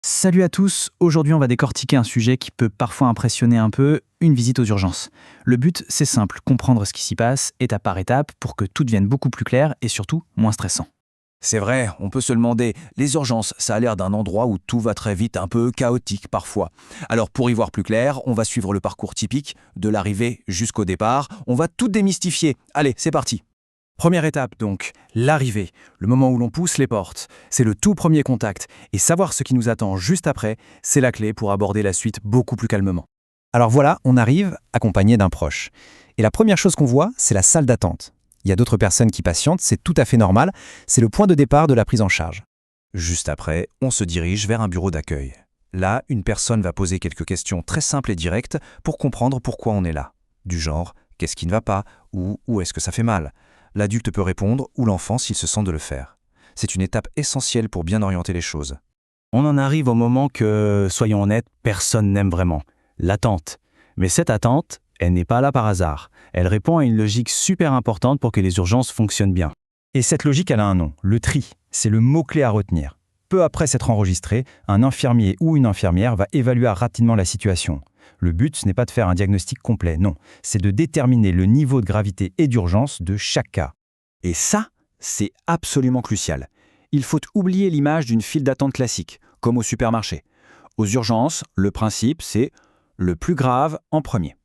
Salut à tous, aujourd'hui on va décortiquer un sujet qui peut parfois impressionner un peu, une visite aux urgences. Le but, c'est simple, comprendre ce qui s'y passe, étape par étape, pour que tout devienne beaucoup plus clair et surtout moins stressant. C'est vrai, on peut se demander, les urgences, ça a l'air d'un endroit où tout va très vite, un peu chaotique parfois. Alors pour y voir plus clair, on va suivre le parcours typique, de l'arrivée jusqu'au départ, on va tout démystifier. Allez, c'est parti. Première étape donc, l'arrivée, le moment où l'on pousse les portes. C'est le tout premier contact, et savoir ce qui nous attend juste après, c'est la clé pour aborder la suite beaucoup plus calmement. Alors voilà, on arrive accompagné d'un proche. Et la première chose qu'on voit, c'est la salle d'attente. Il y a d'autres personnes qui patientent, c'est tout à fait normal, c'est le point de départ de la prise en charge. Juste après, on se dirige vers un bureau d'accueil. Là, une personne va poser quelques questions très simples et directes pour comprendre pourquoi on est là. Du genre, qu'est-ce qui ne va pas ou où est-ce que ça fait mal. L'adulte peut répondre ou l'enfant s'il se sent de le faire. C'est une étape essentielle pour bien orienter les choses. On en arrive au moment que, soyons honnêtes, personne n'aime vraiment. L'attente. Mais cette attente, elle n'est pas là par hasard. Elle répond à une logique super importante pour que les urgences fonctionnent bien. Et cette logique, elle a un nom, le tri. C'est le mot-clé à retenir. Peu après s'être enregistré, un infirmier ou une infirmière va évaluer rapidement la situation. Le but, ce n'est pas de faire un diagnostic complet, non. C'est de déterminer le niveau de gravité et d'urgence de chaque cas. Et ça, c'est absolument crucial. Il faut oublier l'image d'une file d'attente classique, comme au supermarché. Aux urgences, le principe, c'est le plus grave en premier.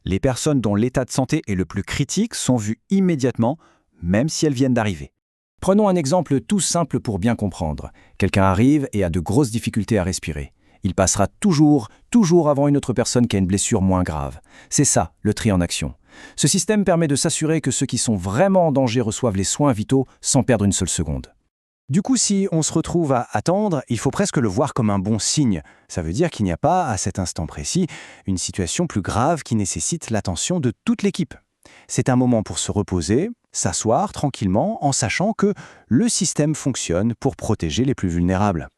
Les personnes dont l'état de santé est le plus critique sont vues immédiatement, même si elles viennent d'arriver. Prenons un exemple tout simple pour bien comprendre. Quelqu'un arrive et a de grosses difficultés à respirer. Il passera toujours avant une autre personne qui a une blessure moins grave. C'est ça, le tri en action. Ce système permet de s'assurer que ceux qui sont vraiment en danger reçoivent les soins vitaux sans perdre une seule seconde. Du coup, si on se retrouve à attendre, il faut presque le voir comme un bon signe. Ça veut dire qu'il n'y a pas, à cet instant précis, une situation plus grave qui nécessite l'attention de toute l'équipe. C'est un moment pour se reposer, s'asseoir tranquillement en sachant que le système fonctionne pour protéger les plus vulnérables.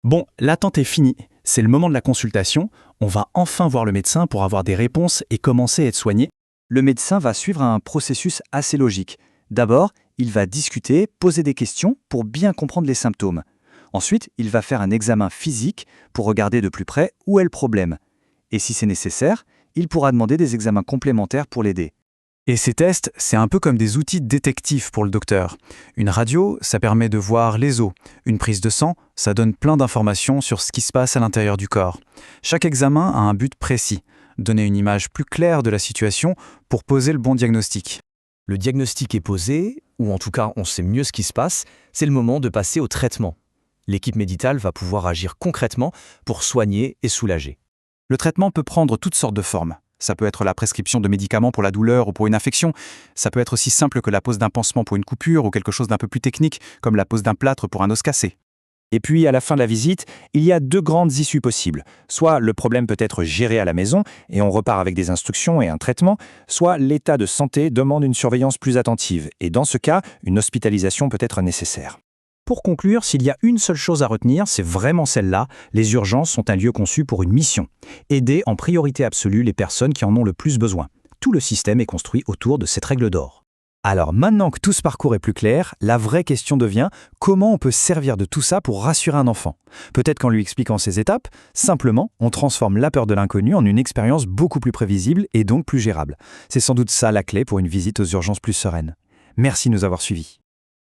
Bon, l'attente est finie. C'est le moment de la consultation. On va enfin voir le médecin pour avoir des réponses et commencer à être soigné. Le médecin va suivre un processus assez logique. D'abord, il va discuter, poser des questions pour bien comprendre les symptômes. Ensuite, il va faire un examen physique pour regarder de plus près où est le problème. Et si c'est nécessaire, il pourra demander des examens complémentaires pour l'aider. Et ces tests, c'est un peu comme des outils détectives pour le docteur. Une radio, ça permet de voir les os. Une prise de sang, ça donne plein d'informations sur ce qui se passe à l'intérieur du corps. Chaque examen a un but précis, donner une image plus claire de la situation pour poser le bon diagnostic. Le diagnostic est posé, ou en tout cas on sait mieux ce qui se passe, c'est le moment de passer au traitement. L'équipe médicale va pouvoir agir concrètement pour soigner et soulager. Le traitement peut prendre toutes sortes de formes. Ça peut être la prescription de médicaments pour la douleur ou pour une infection. Ça peut être aussi simple que la pose d'un pansement pour une coupure ou quelque chose d'un peu plus technique, comme la pose d'un plâtre pour un os cassé. Et puis, à la fin de la visite, il y a deux grandes issues possibles. Soit le problème peut être géré à la maison et on repart avec des instructions et un traitement, soit l'état de santé demande une surveillance plus attentive et dans ce cas, une hospitalisation peut être nécessaire. Pour conclure, s'il y a une seule chose à retenir, c'est vraiment celle-là. Les urgences sont un lieu conçu pour une mission. Aider en priorité absolue les personnes qui en ont le plus besoin. Tout le système est construit autour de cette règle d'or. Alors maintenant que tout ce parcours est plus clair, la vraie question devient comment on peut servir de tout ça pour rassurer un enfant. Peut-être qu'en lui expliquant ces étapes, simplement, on transforme la peur de l'inconnu en une expérience beaucoup plus prévisible et donc plus gérable. C'est sans doute ça la clé pour une visite aux urgences plus sereine. Merci de nous avoir suivis.